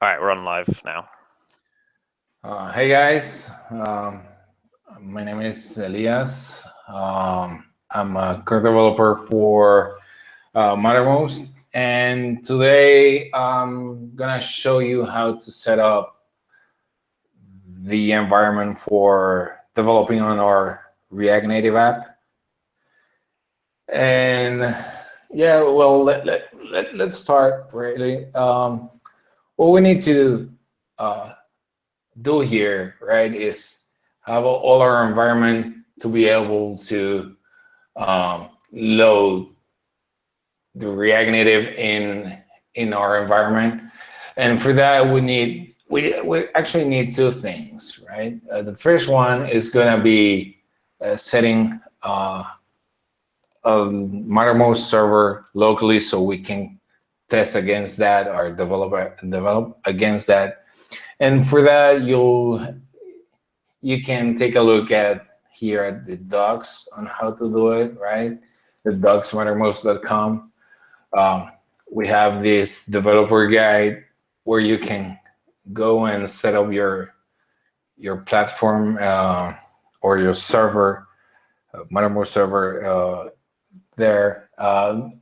All right, we're on live now. Hey guys, my name is Elias. I'm a core developer for Mattermost, and today I'm gonna show you how to set up the environment for developing on our React Native app. And yeah, well, let's start really. What we need to do here, right, is have all our environment to be able to load the React Native in our environment. And for that, we actually need two things, right? The first one is going to be setting a Mattermost server locally so we can test against that or develop against that. And for that, you can take a look at here at the docs on how to do it, right? The docs.mattermost.com. We have this developer guide where you can go and set up your platform or your server, Mattermost server there.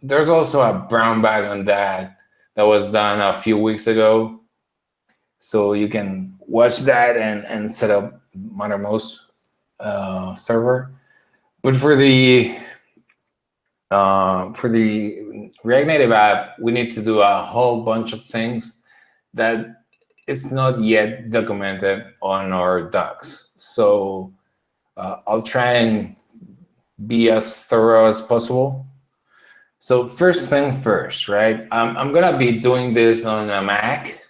There's also a brown bag on that was done a few weeks ago. So you can watch that and set up Mattermost server. But for the React Native app, we need to do a whole bunch of things that it's not yet documented on our docs. So I'll try and be as thorough as possible. So first thing first, right? I'm gonna be doing this on a Mac,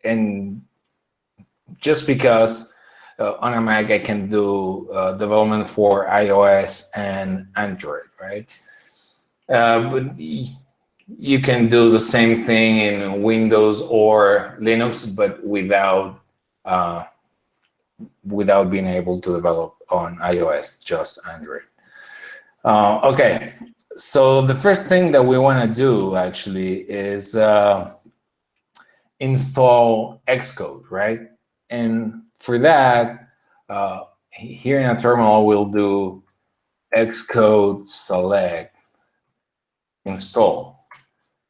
and just because on a Mac I can do development for iOS and Android, right? But you can do the same thing in Windows or Linux, but without being able to develop on iOS, just Android. Okay, so the first thing that we want to do actually is install Xcode, right? And for that, here in a terminal, we'll do Xcode select install,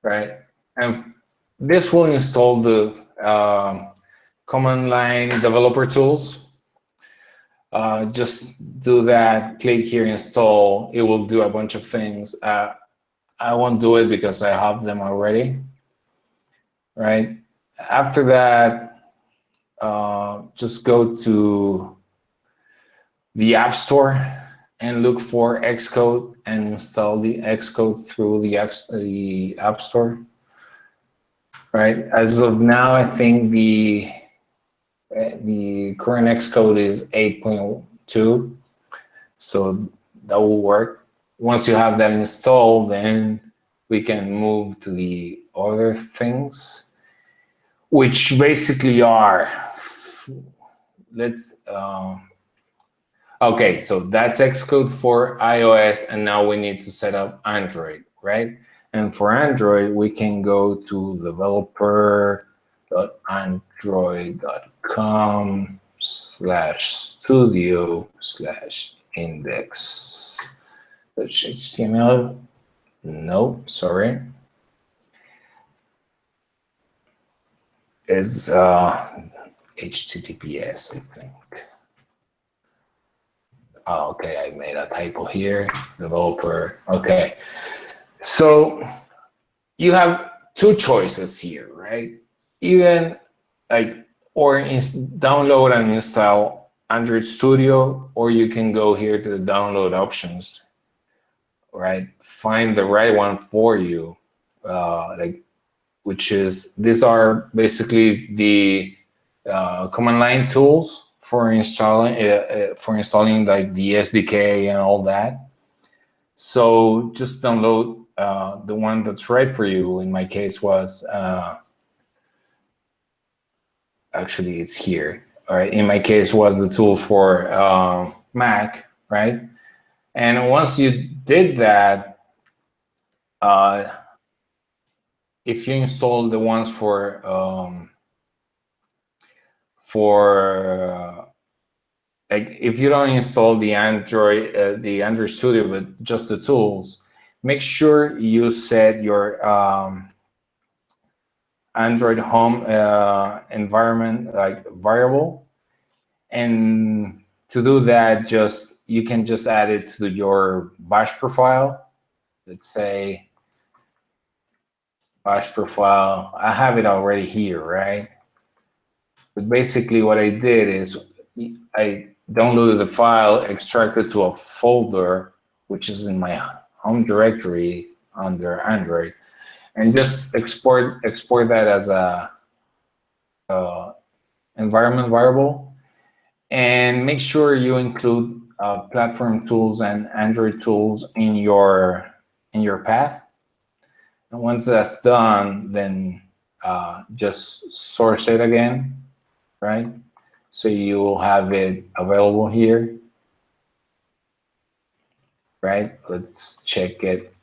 right? And this will install the command line developer tools. Just do that, click here, install. It will do a bunch of things. I won't do it because I have them already, right? After that, just go to the App Store and look for Xcode and install the Xcode through the App Store. Right. As of now, I think the current Xcode is 8.2, so that will work. Once you have that installed, then we can move to the other things, which basically are, okay, so that's Xcode for iOS, and now we need to set up Android, right? And for Android, we can go to developer.android.com/studio/index.html. No, sorry. It's HTTPS, I think. Oh, okay, I made a typo here. Developer. Okay. So you have two choices here, right? Even download and install Android Studio, or you can go here to the download options, right? Find the right one for you, which is, these are basically the command line tools for installing like the SDK and all that. So just download the one that's right for you. In my case was actually it's here. All right. In my case was the tools for Mac, right? And once you did that, if you install the ones for for like if you don't install the Android Studio, but just the tools, make sure you set your Android home environment like variable. And to do that, you can just add it to your bash profile. Let's say bash profile. I have it already here, right? But basically what I did is I downloaded the file, extracted to a folder, which is in my home directory under Android, and just export that as a environment variable. And make sure you include platform tools and Android tools in your path. And once that's done, then just source it again, right? So you will have it available here, right? Let's check it.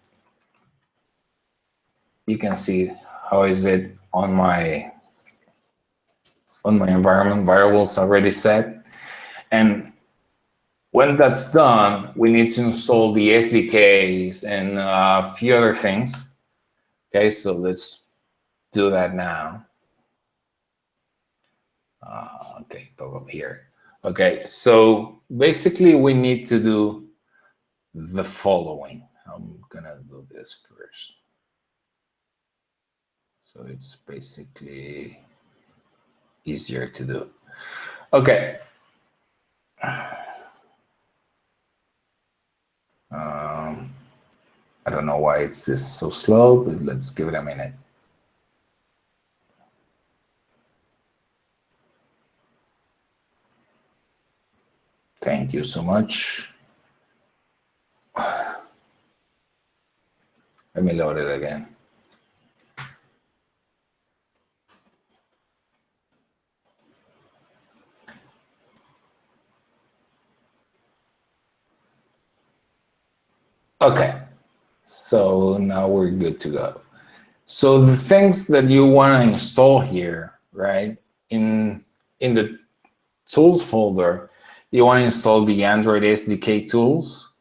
You can see how is it on my environment variables already set. And when that's done, we need to install the SDKs and a few other things. Okay, so let's do that now. Okay, pop up here. Okay, so basically we need to do the following. I'm gonna do this first. So it's basically easier to do. Okay. I don't know why it's just so slow, but let's give it a minute. Thank you so much. Let me load it again. Okay, so now we're good to go. So the things that you want to install here, right, in the tools folder, you want to install the Android SDK tools.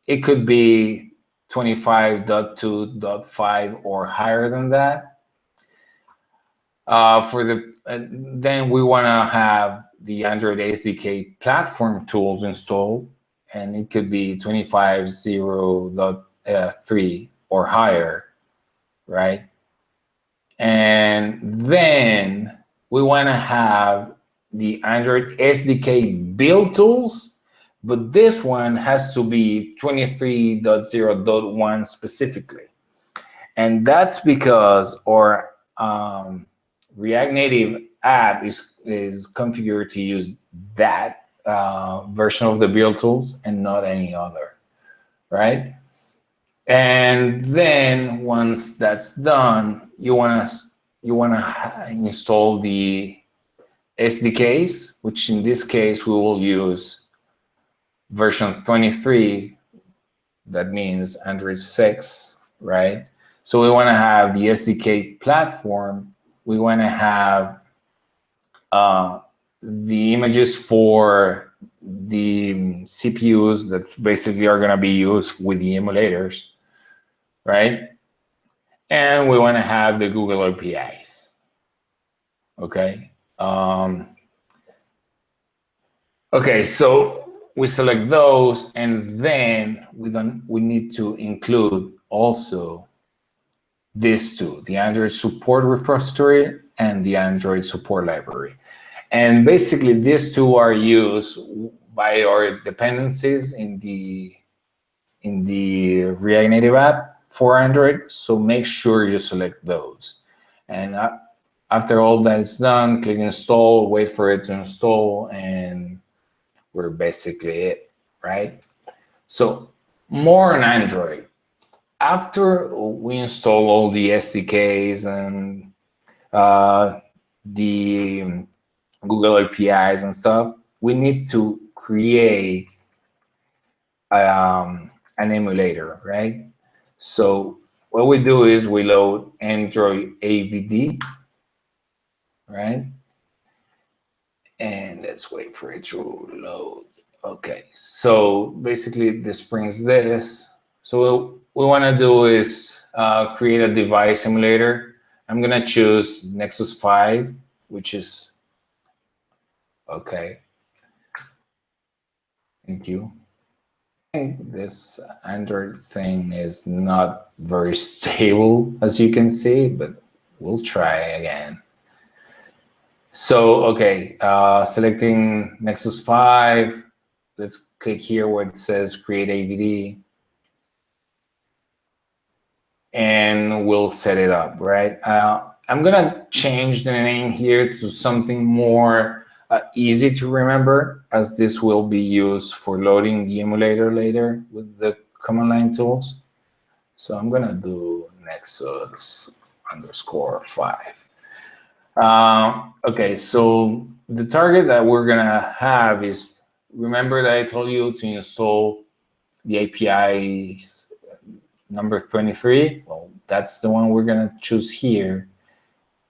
It could be 25.2.5 or higher than that. Then we want to have the Android SDK platform tools installed, and it could be 25.0.3 or higher, right? And then we want to have the Android SDK build tools, but this one has to be 23.0.1 specifically. And that's because our React Native app is configured to use that version of the build tools and not any other, right? And then once that's done, you wanna install the SDKs, which in this case we will use version 23. That means Android 6, right? So we want to have the SDK platform. We want to have the images for the CPUs that basically are going to be used with the emulators, right? And we want to have the Google APIs. Okay. Okay, so we select those, and then we need to include also these two, the Android support repository and the Android support library. And basically these two are used by our dependencies in the React Native app for Android. So make sure you select those. And after all that is done, click install, wait for it to install, and we're basically it, right? So more on Android. After we install all the SDKs and the Google APIs and stuff, we need to create an emulator, right? So what we do is we load Android AVD, right? And let's wait for it to load. Okay, so basically this brings this. So what we want to do is create a device emulator. I'm going to choose Nexus 5, which is, okay. Thank you. I think this Android thing is not very stable, as you can see, but we'll try again. So, okay, selecting Nexus 5. Let's click here where it says create AVD. And we'll set it up, right? I'm gonna change the name here to something more easy to remember, as this will be used for loading the emulator later with the command line tools. So I'm gonna do Nexus_5. Okay, so the target that we're gonna have is, remember that I told you to install the APIs number 23. Well, that's the one we're gonna choose here.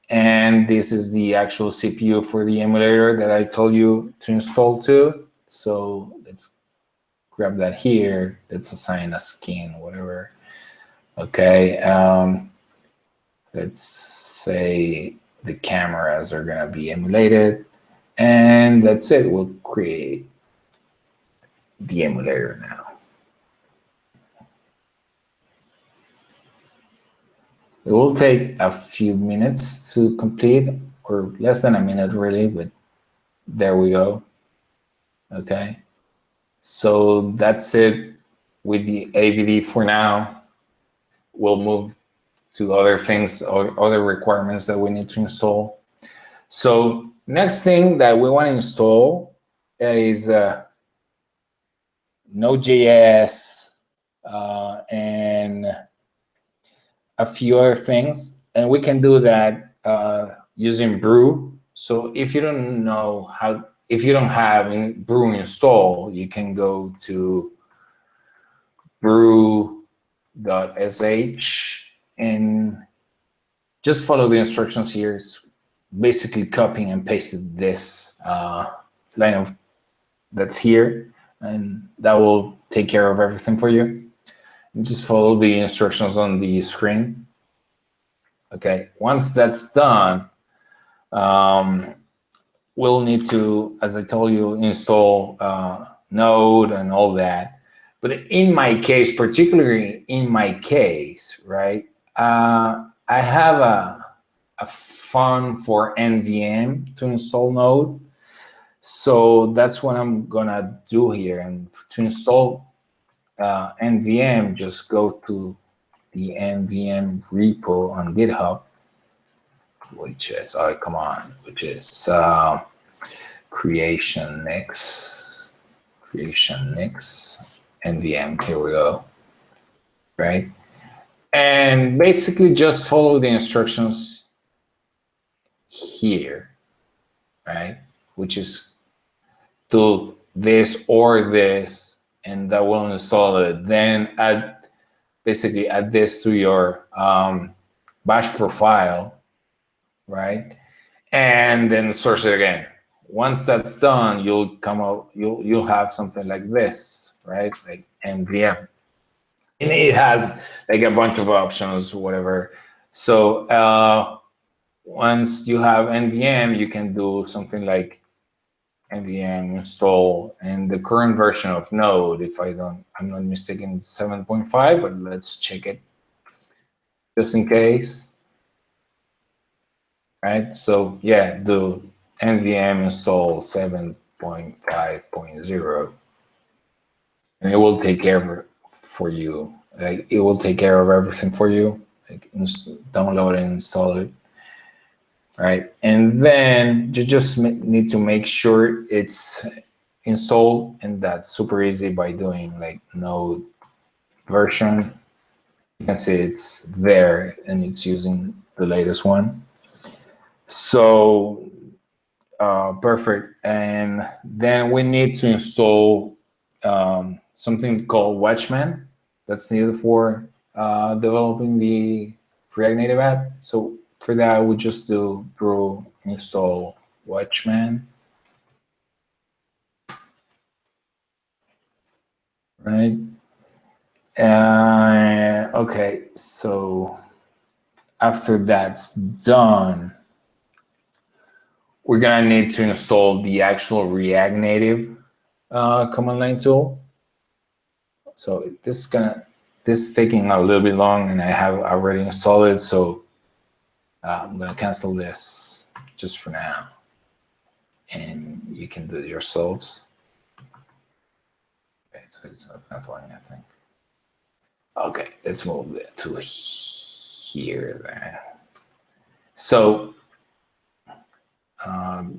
And this is the actual CPU for the emulator that I told you to install to. So let's grab that here. Let's assign a skin, whatever. Okay, let's say the cameras are gonna be emulated. And that's it, we'll create the emulator now. It will take a few minutes to complete, or less than a minute really, but there we go. Okay, so that's it with the AVD for now. We'll move to other things or other requirements that we need to install. So next thing that we want to install is Node.js and a few other things, and we can do that using Brew. So if you don't know how, if you don't have Brew installed, you can go to brew.sh and just follow the instructions here. It's basically copying and pasting this line of that's here, and that will take care of everything for you. Just follow the instructions on the screen. Okay, once that's done, we'll need to, as I told you, install Node and all that. But in my case, particularly in my case, right, I have a fun for NVM to install Node. So that's what I'm gonna do here. And to install NVM, just go to the NVM repo on GitHub, which is, oh, come on, which is creation mix, NVM, here we go, right? And basically just follow the instructions here, right? Which is do this or this, and that will install it. Then basically add this to your bash profile, right? And then source it again. Once that's done, you'll come out, you'll have something like this, right? Like NVM. And it has like a bunch of options, whatever. So once you have NVM, you can do something like NVM install, and the current version of Node, if I'm not mistaken, 7.5, but let's check it just in case. Right, so yeah, do NVM install 7.5.0, and it will take care of it for you. Like, it will take care of everything for you. Like, download and install it. Right, and then you just need to make sure it's installed, and that's super easy by doing like Node version. You can see it's there, and it's using the latest one. So perfect. And then we need to install something called Watchman that's needed for developing the React Native app. So for that, we just do brew install Watchman. right? Okay, so after that's done, we're gonna need to install the actual React Native command line tool. So this is taking a little bit long, and I have already installed it. So I'm gonna cancel this just for now, and you can do it yourselves. Okay, so it's not canceling, I think. Okay, let's move it to here then. So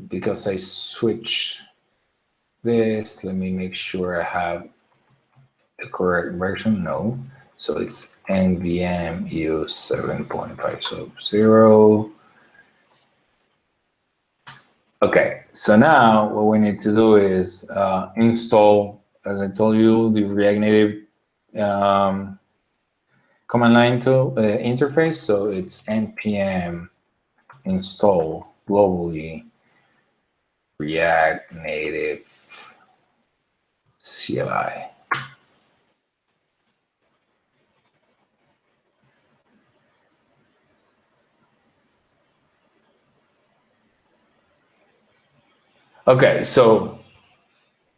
because I switched this, let me make sure I have the correct version. No, so it's nvm use 7.5.0. Okay, so now what we need to do is install, as I told you, the React Native command line tool interface. So it's npm install globally React Native CLI. Okay, so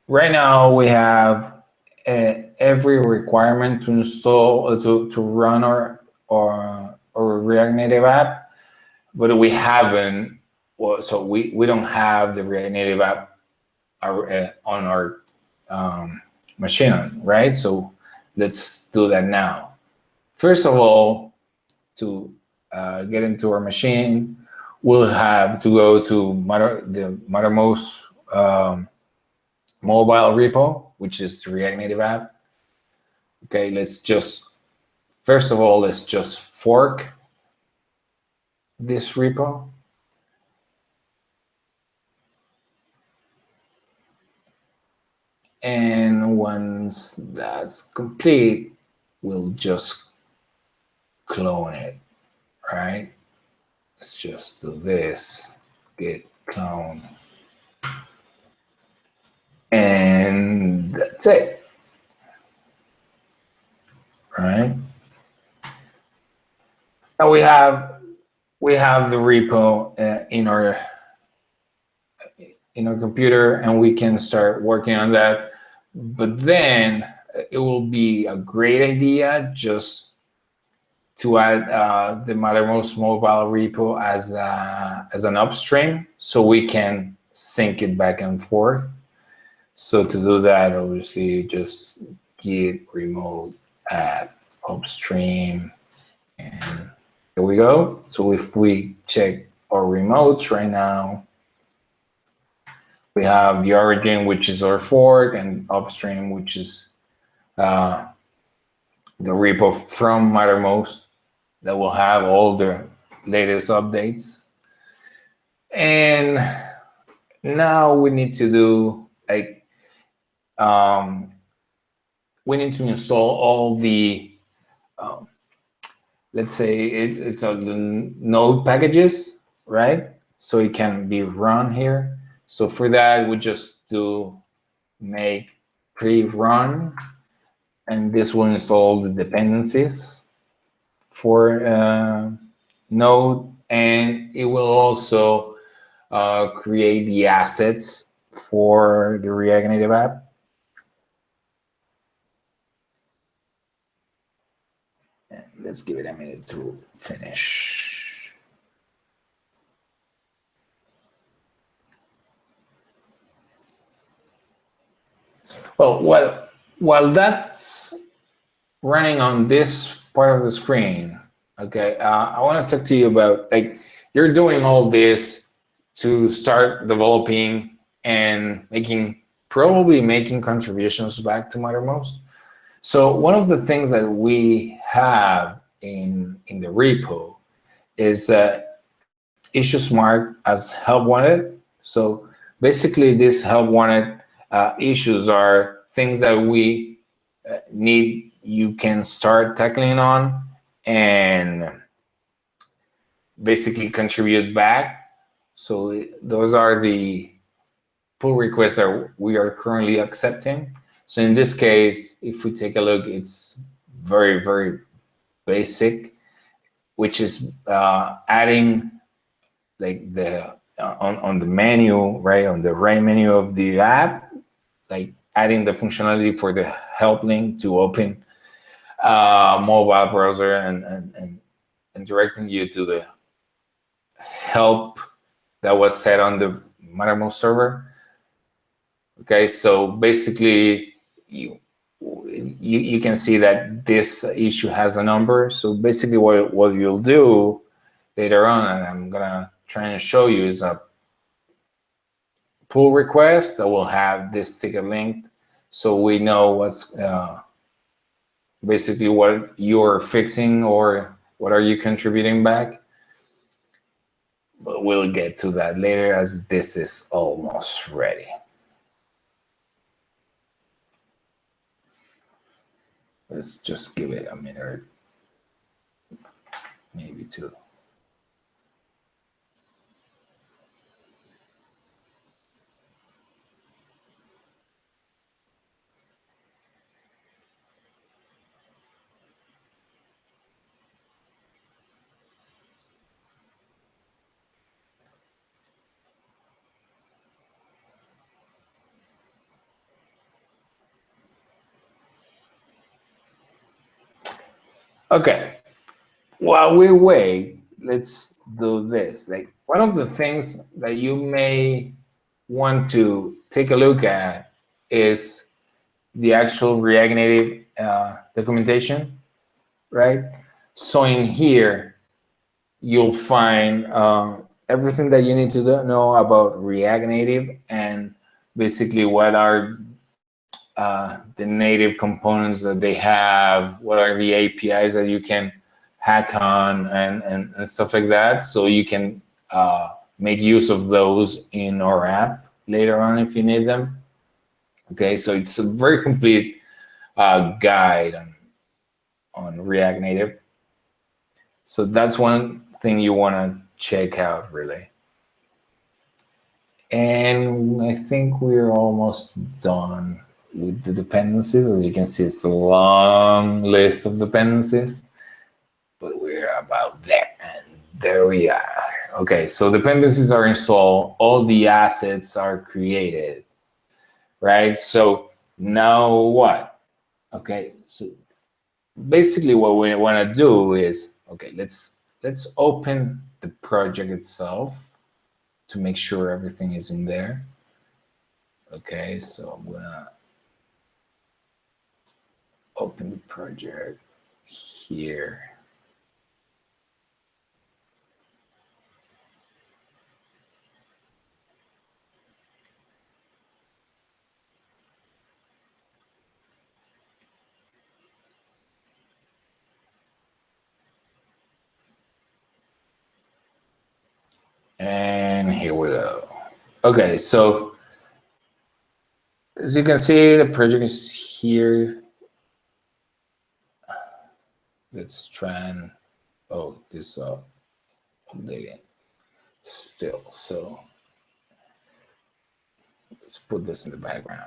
right now we have every requirement to install to run our React Native app, but we haven't. Well, so we don't have the React Native app on our machine, right? So let's do that now. First of all, to get into our machine, we'll have to go to the Mattermost mobile repo, which is the React Native app. Okay, first of all, let's just fork this repo. And once that's complete, we'll just clone it, right? Let's just do this, git clone. And that's it, right? Now we have the repo in our computer, and we can start working on that. But then it will be a great idea just to add the Mattermost mobile repo as an upstream, so we can sync it back and forth. So to do that, obviously, just git remote add upstream, and there we go. So if we check our remotes right now, we have the origin, which is our fork, and upstream, which is the repo from Mattermost that will have all the latest updates. And now we need to do we need to install all the let's say it's the node packages, right? So it can be run here. So for that, we just do make pre-run, and this will install the dependencies for Node, and it will also create the assets for the React Native app. And let's give it a minute to finish. Well, while that's running on this part of the screen, okay, I want to talk to you about, like, you're doing all this to start developing and probably making contributions back to Mattermost. So one of the things that we have in the repo is issues marked as help wanted. So basically, these help wanted issues are things that we need you can start tackling on and basically contribute back. So those are the pull requests that we are currently accepting. So in this case, if we take a look, it's very, very basic, which is adding like the on the menu, right, on the right menu of the app, like adding the functionality for the help link to open mobile browser and directing you to the help that was set on the Mattermost server. Okay, so basically you can see that this issue has a number. So basically what you'll do later on, and I'm gonna try and show you, is a pull request that will have this ticket linked, so we know what's basically what you're fixing or what are you contributing back. But we'll get to that later, as this is almost ready. Let's just give it a minute, maybe two. Okay, while we wait, let's do this. Like, one of the things that you may want to take a look at is the actual React Native documentation, right? So in here, you'll find everything that you need to know about React Native, and basically what are the native components that they have, what are the APIs that you can hack on, and stuff like that. So you can make use of those in our app later on if you need them. Okay, so it's a very complete guide on React Native. So that's one thing you want to check out, really. And I think we're almost done with the dependencies. As you can see, it's a long list of dependencies, but we're about there, and there we are. Okay, so dependencies are installed, all the assets are created, right? So now what? Okay, so basically what we want to do is, okay, let's open the project itself to make sure everything is in there. Okay, so I'm gonna open the project here. And here we go. Okay, so as you can see, the project is here. Let's try and, oh, this updating still. So let's put this in the background.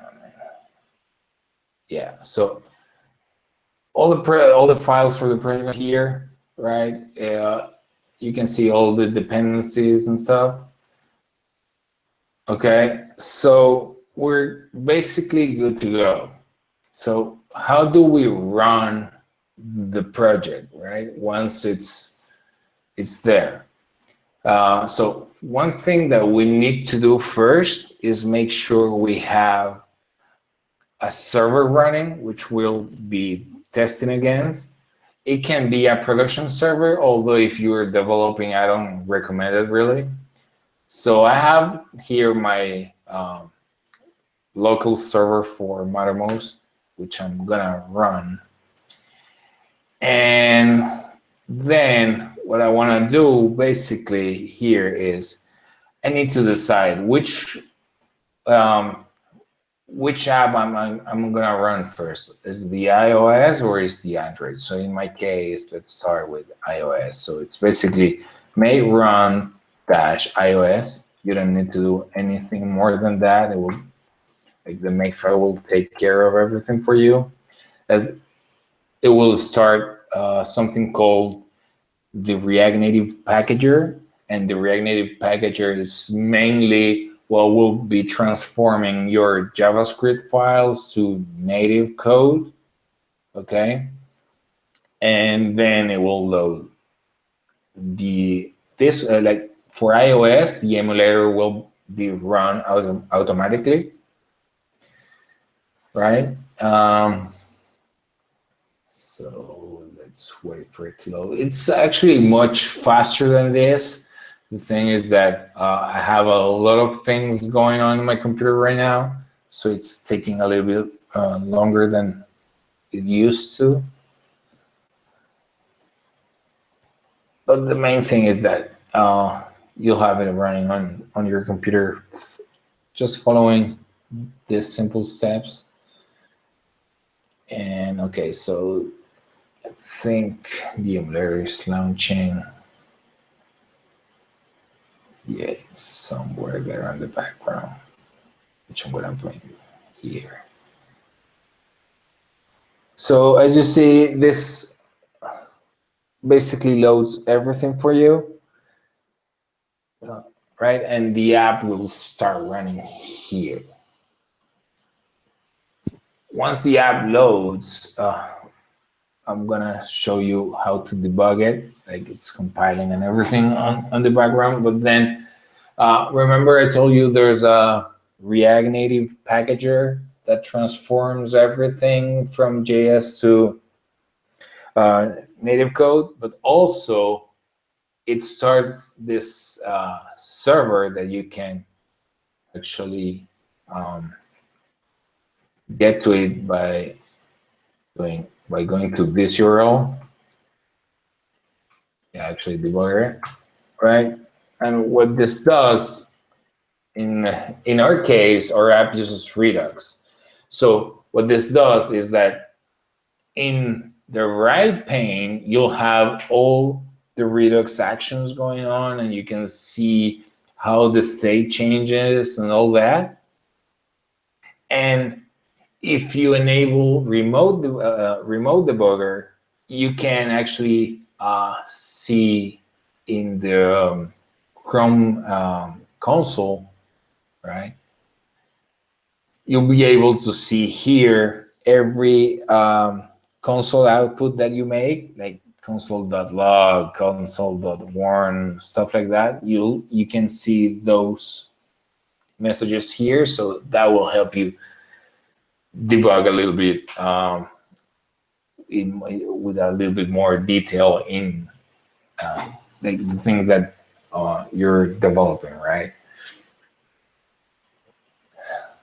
Yeah, so all the files for the project here, right? You can see all the dependencies and stuff. Okay, so we're basically good to go. So how do we run the project, right? Once it's there. So one thing that we need to do first is make sure we have a server running, which we'll be testing against. It can be a production server, although if you're developing, I don't recommend it really. So I have here my local server for Mattermost, which I'm gonna run. And then what I want to do basically here is I need to decide which app I'm gonna run first. Is the iOS or is the Android? So in my case, let's start with iOS. So it's basically may run -iOS. You don't need to do anything more than that. like the makefile will take care of everything for you, as it will start something called the React Native packager. And the React Native packager is mainly what will be transforming your JavaScript files to native code, okay? And then it will load like for iOS, the emulator will be run automatically, right? So let's wait for it to load. It's actually much faster than this. The thing is that I have a lot of things going on in my computer right now, so it's taking a little bit longer than it used to. But the main thing is that you'll have it running on your computer, just following these simple steps. And okay, so I think the emulator is launching. Yeah, it's somewhere there in the background, which I'm gonna bring here. So as you see, this basically loads everything for you, right? And the app will start running here. Once the app loads, I'm gonna show you how to debug it, like it's compiling and everything on the background. But then remember I told you there's a React Native packager that transforms everything from JS to native code, but also it starts this server that you can actually get to it by going to this URL. Yeah, actually Debugger, right? And what this does, in our case, our app uses Redux. So what this does is that in the right pane, you'll have all the Redox actions going on, and you can see how the state changes and all that. And if you enable remote debugger, you can actually see in the Chrome console, right? You'll be able to see here every console output that you make, like console.log, console.warn, stuff like that. You can see those messages here, so that will help you debug a little bit with a little bit more detail in like the things that you're developing, right?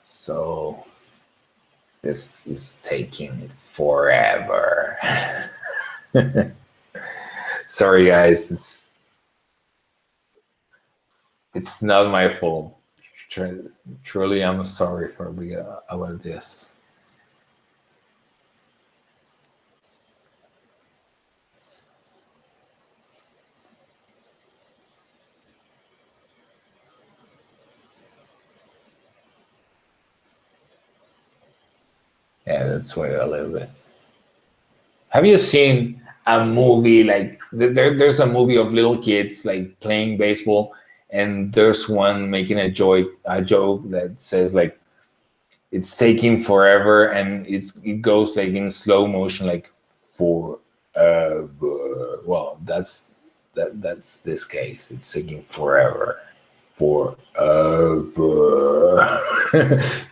So this is taking forever. Sorry guys, it's not my fault. Truly, I'm sorry for about this. Yeah, let's wait a little bit. Have you seen a movie like there's a movie of little kids like playing baseball, and there's one making a joke that says like it's taking forever, and it goes like in slow motion, like forever. Well, that's this case. It's taking forever. Well,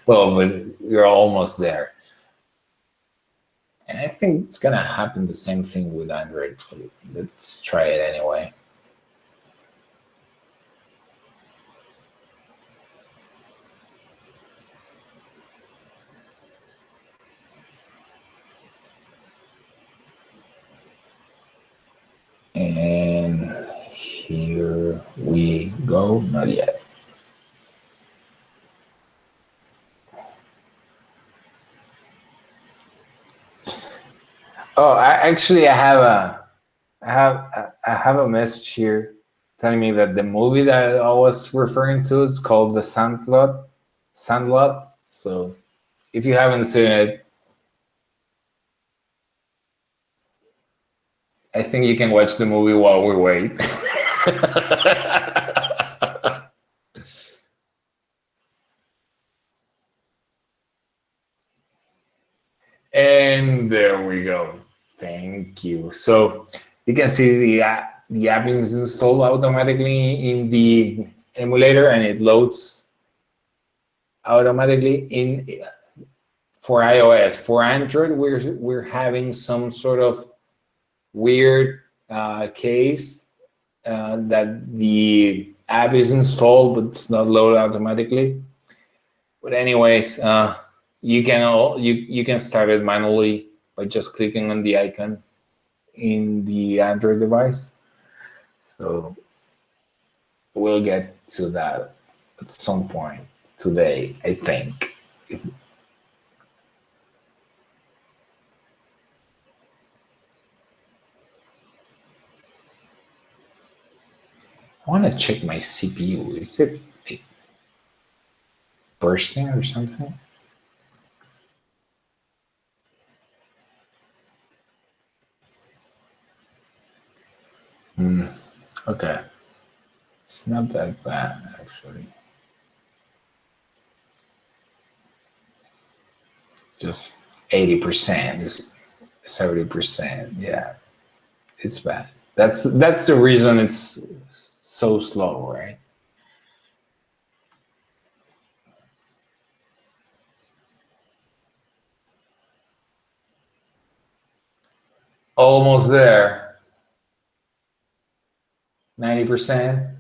but you're almost there. And I think it's gonna happen the same thing with Android. Let's try it anyway. And here we go. Not yet. Oh, I have a message here telling me that the movie that I was referring to is called The Sandlot. So if you haven't seen it, I think you can watch the movie while we wait. And there we go. Thank you. So you can see the app is installed automatically in the emulator, and it loads automatically in for iOS. For Android, we're having some sort of weird case that the app is installed, but it's not loaded automatically. But anyways, you can start it manually by just clicking on the icon in the Android device. So we'll get to that at some point today, I think. I want to check my CPU. Is it bursting or something? Okay. It's not that bad, actually. Just 80%, 70%. Yeah, it's bad. That's the reason it's so slow, right? Almost there. 90%.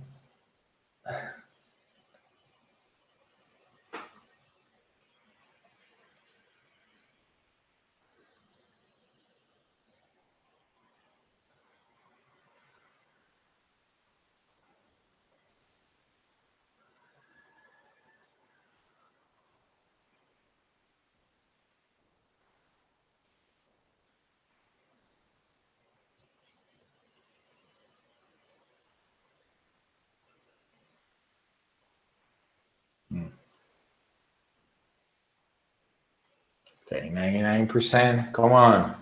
Okay, 99%. Come on.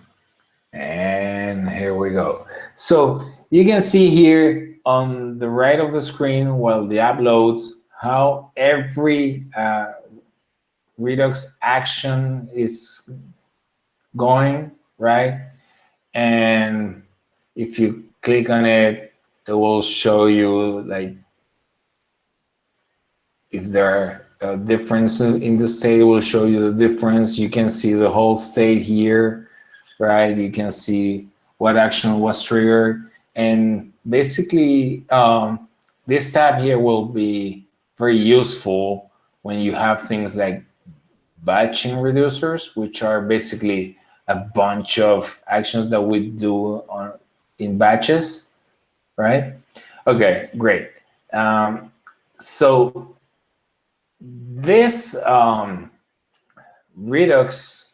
And here we go. So you can see here on the right of the screen while the app loads how every Redox action is going, right? And if you click on it, it will show you like if there are a difference in the state, it will show you the difference. You can see the whole state here, right? You can see what action was triggered. And basically, this tab here will be very useful when you have things like batching reducers, which are basically a bunch of actions that we do in batches, right? Okay, great. So this Redux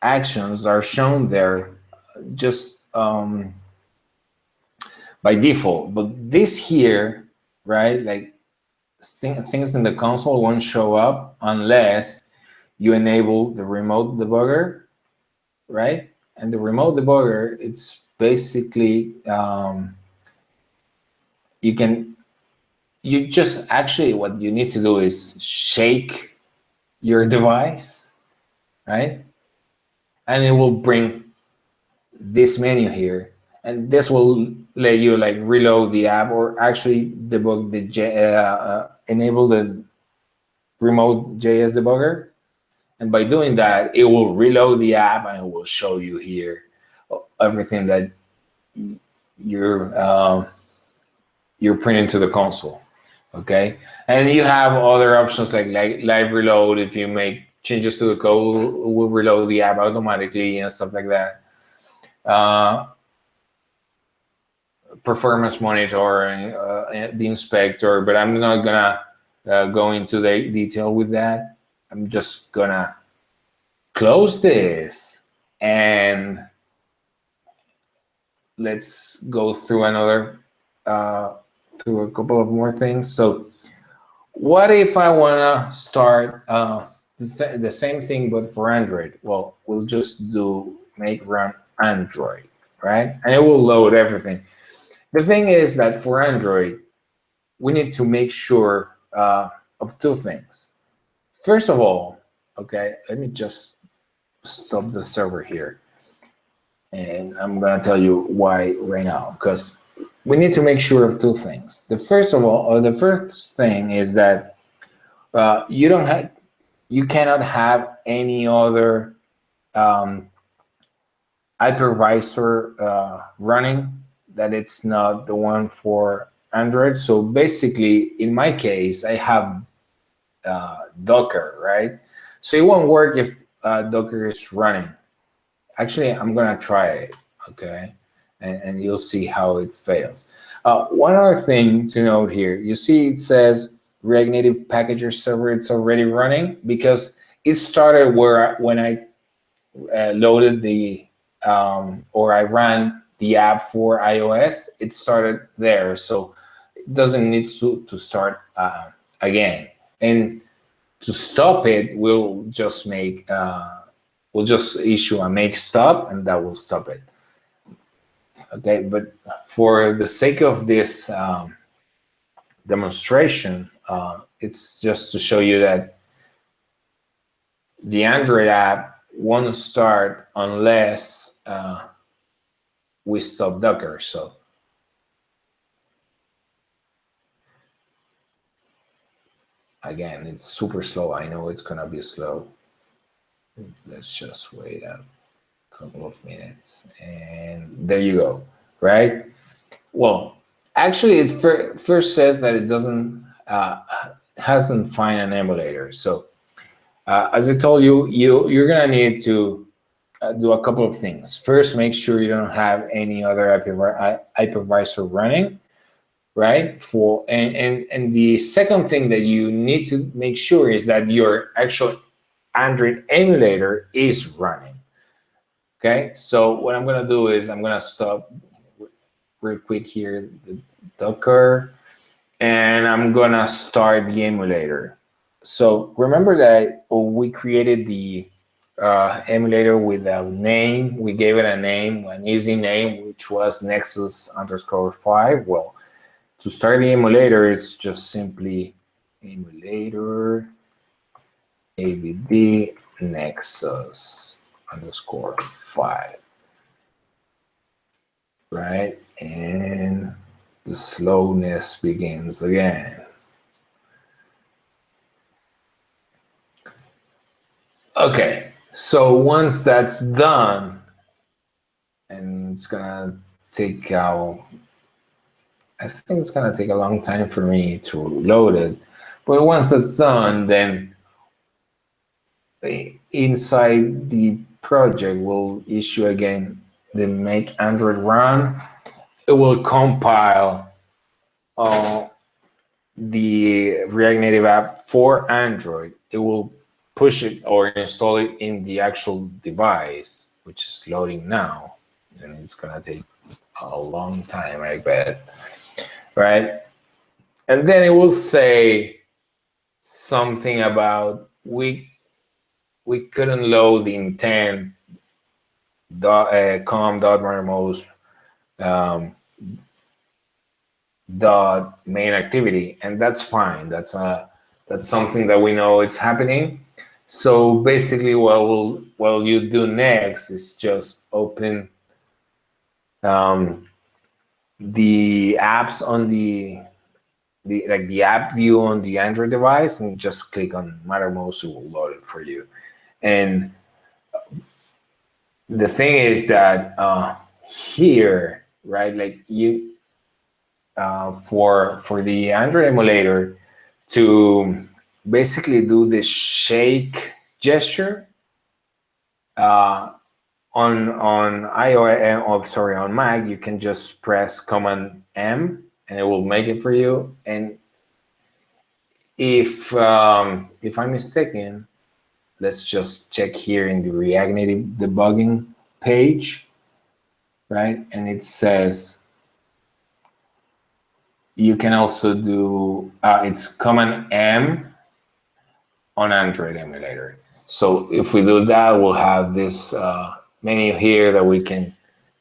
actions are shown there just by default, but this here, right, like things in the console won't show up unless you enable the remote debugger, right? And the remote debugger, it's basically you just actually what you need to do is shake your device, right? And it will bring this menu here, and this will let you like reload the app or actually debug the enable the remote JS debugger. And by doing that, it will reload the app and it will show you here everything that you're printing to the console. Okay, and you have other options like live reload. If you make changes to the code, it will reload the app automatically and stuff like that. Performance monitoring, the inspector, but I'm not gonna go into the detail with that. I'm just gonna close this and let's go through through a couple of more things. So what if I wanna start the same thing, but for Android. Well, we'll just do make run Android, right? And it will load everything. The thing is that for Android, we need to make sure of two things. First of all, okay, let me just stop the server here. And I'm going to tell you why right now, because we need to make sure of two things. The first thing is that you cannot have any other hypervisor running that it's not the one for Android. So basically, in my case, I have Docker, right? So it won't work if Docker is running. Actually, I'm gonna try it, okay? And you'll see how it fails. One other thing to note here, you see it says React Native packager server, it's already running because it started when I loaded the, or I ran the app for iOS, it started there. So it doesn't need to start again. And to stop it, we'll just issue a make stop, and that will stop it. Okay, but for the sake of this demonstration, it's just to show you that the Android app won't start unless we stop Docker. So again, it's super slow. I know it's gonna be slow. Let's just wait a couple of minutes, and there you go, right? Well, actually, it first says that it doesn't hasn't found an emulator. So as I told you, you're gonna need to do a couple of things. First, make sure you don't have any other hypervisor running, right? And the second thing that you need to make sure is that your actual Android emulator is running. Okay, so what I'm gonna do is I'm gonna stop real quick here the Docker, and I'm gonna start the emulator. So remember that we created the emulator with a name. We gave it a name, an easy name, which was Nexus_5. Well, to start the emulator, it's just simply emulator avd Nexus_5, right? And the slowness begins again. Okay, so once that's done, and it's gonna take I think it's gonna take a long time for me to load it, but once that's done, then inside the project we'll issue again the make Android run. It will compile the React Native app for Android. It will push it or install it in the actual device, which is loading now, and it's gonna take a long time, I bet, right? And then it will say something about we couldn't load the intent com.mattermost dot main activity, and that's fine. That's something that we know it's happening. So basically, what you do next is just open the apps on the app view on the Android device, and just click on Mattermost. It will load it for you. And the thing is that here, right, like you for the Android emulator to basically do this shake gesture on iOS, on Mac, you can just press Command M and it will make it for you. And if I'm mistaken, let's just check here in the React Native debugging page, right? And it says you can also do it's Command M on Android emulator. So if we do that, we'll have this menu here that we can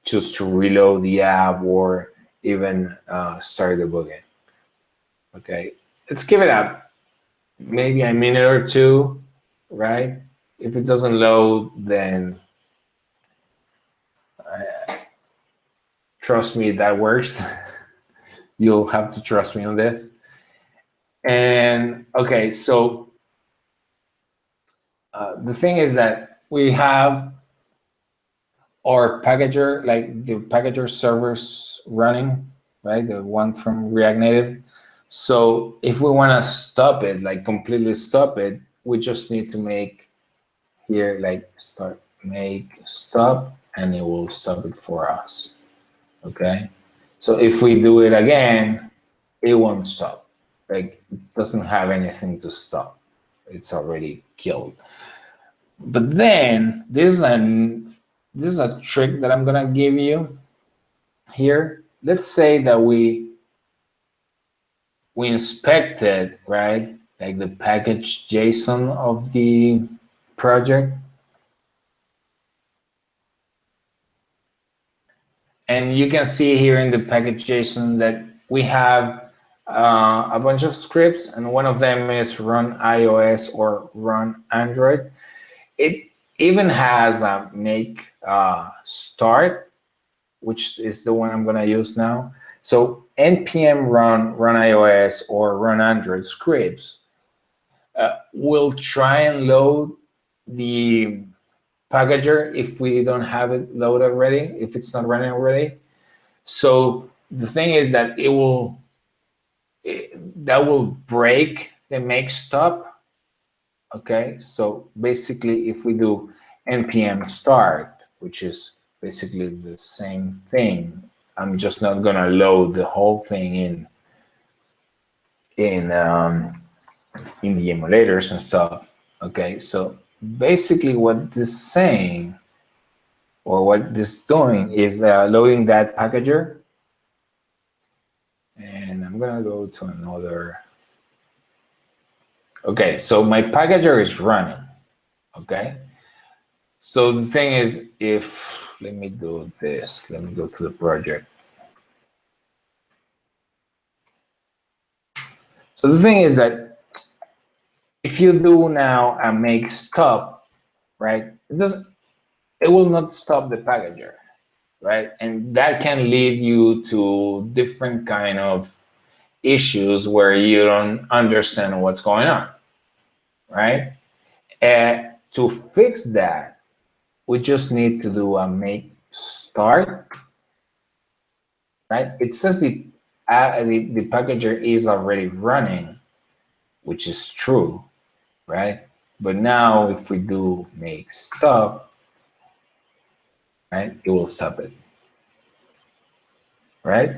choose to reload the app or even start debugging. Okay, let's give it up maybe a minute or two, right? If it doesn't load, then trust me, that works. You'll have to trust me on this. And okay, so the thing is that we have our packager, like the packager servers running, right? The one from React Native. So if we want to stop it, like completely stop it, we just need to make here like make stop, and it will stop it for us. Okay. So if we do it again, it won't stop. Like it doesn't have anything to stop. It's already killed. But then this is a trick that I'm gonna give you here. Let's say that we inspected, right, like the package JSON of the project, and you can see here in the package JSON that we have a bunch of scripts, and one of them is run iOS or run Android. It even has a make start, which is the one I'm going to use now. So npm run iOS or run Android scripts will try and load the packager if we don't have it loaded already, if it's not running already. So the thing is that that will break the make stop. Okay, so basically if we do npm start, which is basically the same thing, I'm just not gonna load the whole thing in the emulators and stuff. Okay, so basically what this is saying, or what this is doing, is loading that packager. And I'm gonna go to another. Okay, so my packager is running. Okay, so the thing is, if let me do this, let me go to the project. So the thing is that if you do now a make stop, right, it will not stop the packager, right? And that can lead you to different kind of issues where you don't understand what's going on, right? To fix that, we just need to do a make start, right? It says the packager is already running, which is true, right? But now if we do make stop, right, it will stop it, right?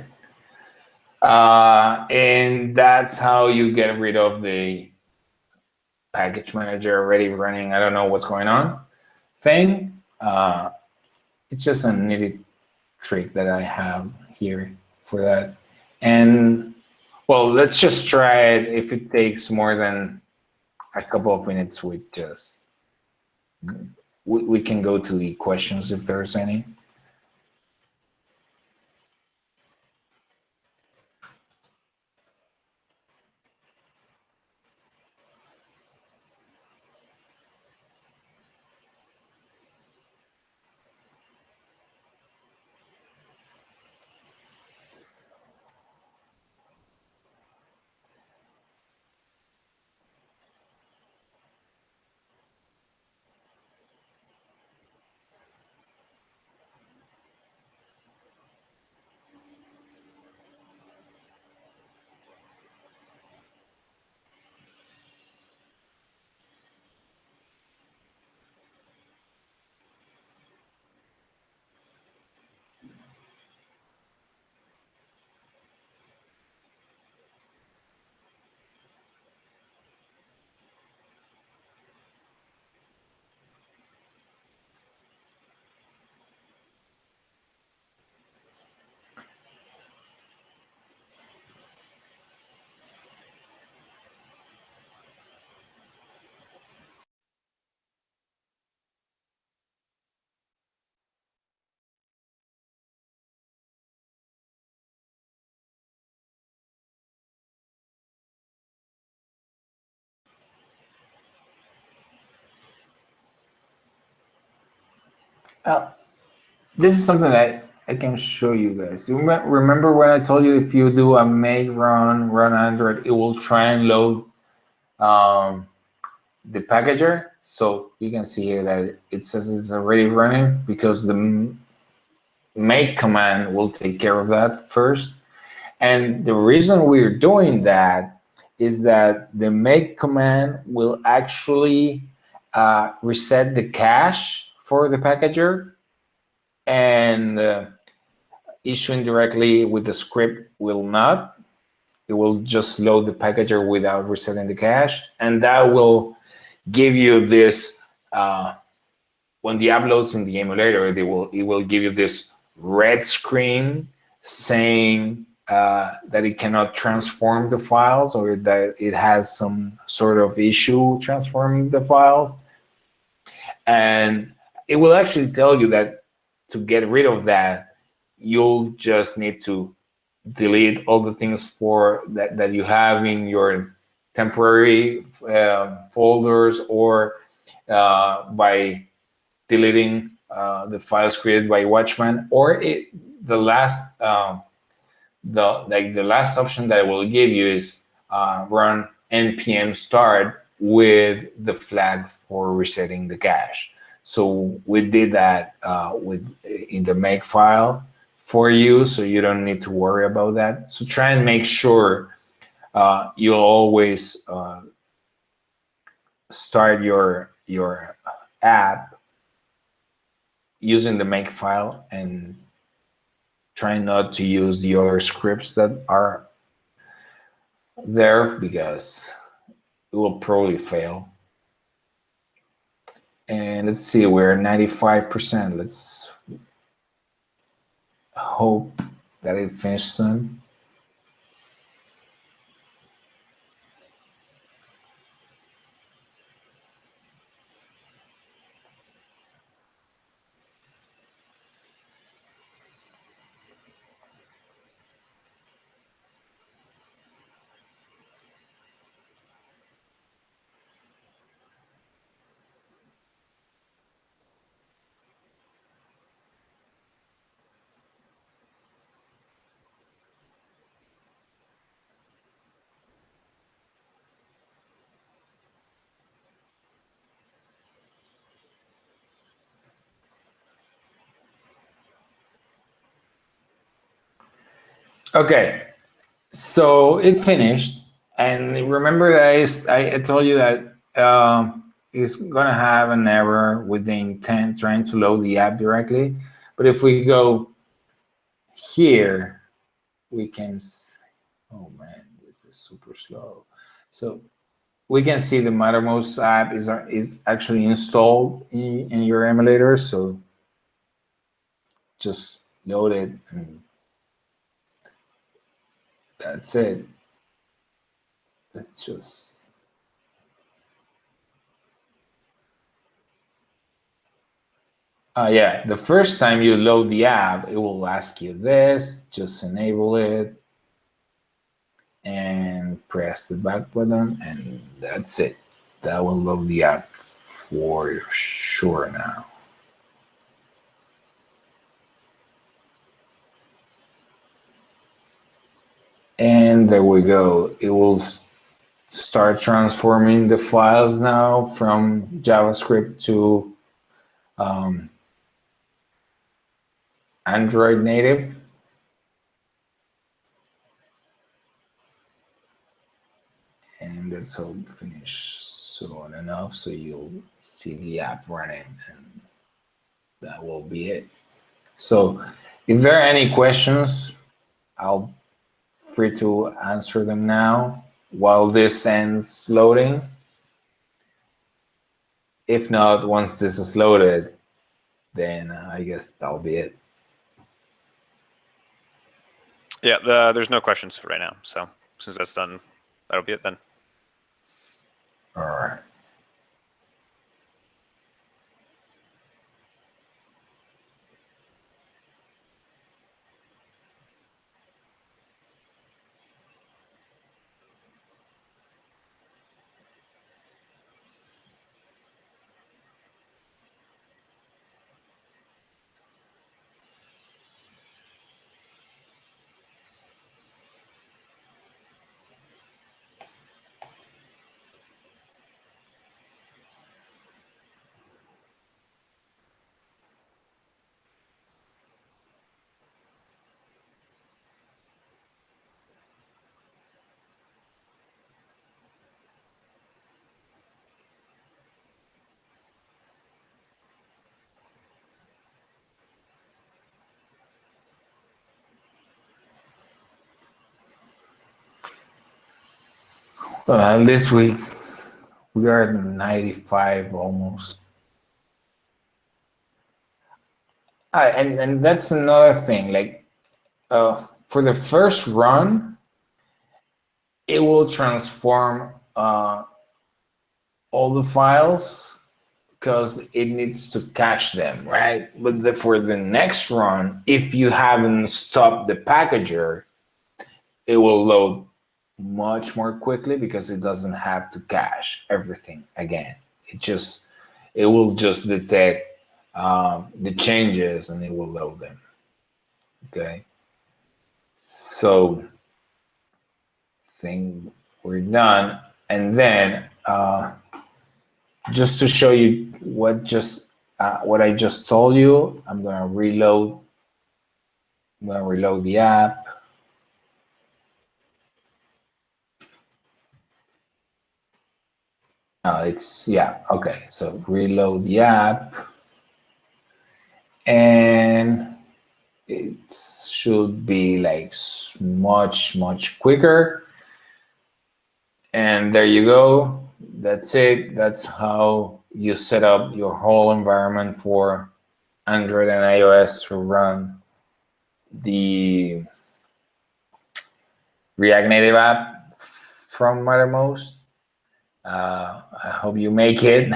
And that's how you get rid of the package manager already running, I don't know what's going on thing. It's just a nitty trick that I have here for that. And well, let's just try it. If it takes more than a couple of minutes, we can go to the questions if there's any. This is something that I can show you guys. You remember when I told you if you do a make run Android, it will try and load the packager. So you can see here that it says it's already running because the make command will take care of that first. And the reason we're doing that is that the make command will actually reset the cache for the packager, and issuing directly with the script will not. It will just load the packager without resetting the cache, and that will give you this when the app loads in the emulator, it will give you this red screen saying that it cannot transform the files, or that it has some sort of issue transforming the files. And it will actually tell you that to get rid of that, you'll just need to delete all the things for that you have in your temporary folders, or by deleting the files created by Watchman, or the last the last option that it will give you is run npm start with the flag for resetting the cache. So we did that in the make file for you, so you don't need to worry about that. So try and make sure you always start your app using the make file, and try not to use the other scripts that are there, because it will probably fail. And let's see, we're at 95%. Let's hope that it finishes soon. Okay, so it finished, and remember that I told you that it's gonna have an error with the intent trying to load the app directly. But if we go here, we can, oh man, this is super slow. So we can see the Mattermost app is actually installed in your emulator. So just load it, and that's it. Let's just, yeah, the first time you load the app, it will ask you this. Just enable it and press the back button, and that's it. That will load the app for sure now. And there we go. It will start transforming the files now from JavaScript to Android native. And let's hope finish soon enough so you'll see the app running, and that will be it. So if there are any questions, I'll free to answer them now while this ends loading. If not, once this is loaded, then I guess that'll be it. Yeah, there's no questions for right now. So as soon as that's done, that'll be it then. All right. This week we are at 95 almost. And that's another thing. Like for the first run, it will transform all the files because it needs to cache them, right? But for the next run, if you haven't stopped the packager, it will load much more quickly because it doesn't have to cache everything again. It will just detect the changes and it will load them. Okay. So I think we're done. And then just to show you what I just told you, I'm gonna reload the app. Okay, so reload the app and it should be like much quicker. And there you go. That's it. That's how you set up your whole environment for Android and iOS to run the React Native app from Mattermost. I hope you make it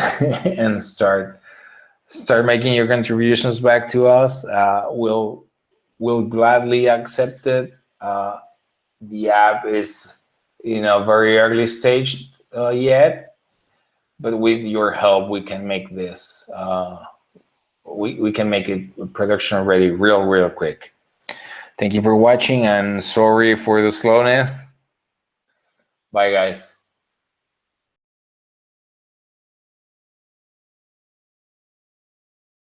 and start making your contributions back to us. We'll gladly accept it. The app is in a very early stage yet, but with your help, we can make this. We can make it production ready real quick. Thank you for watching and sorry for the slowness. Bye, guys.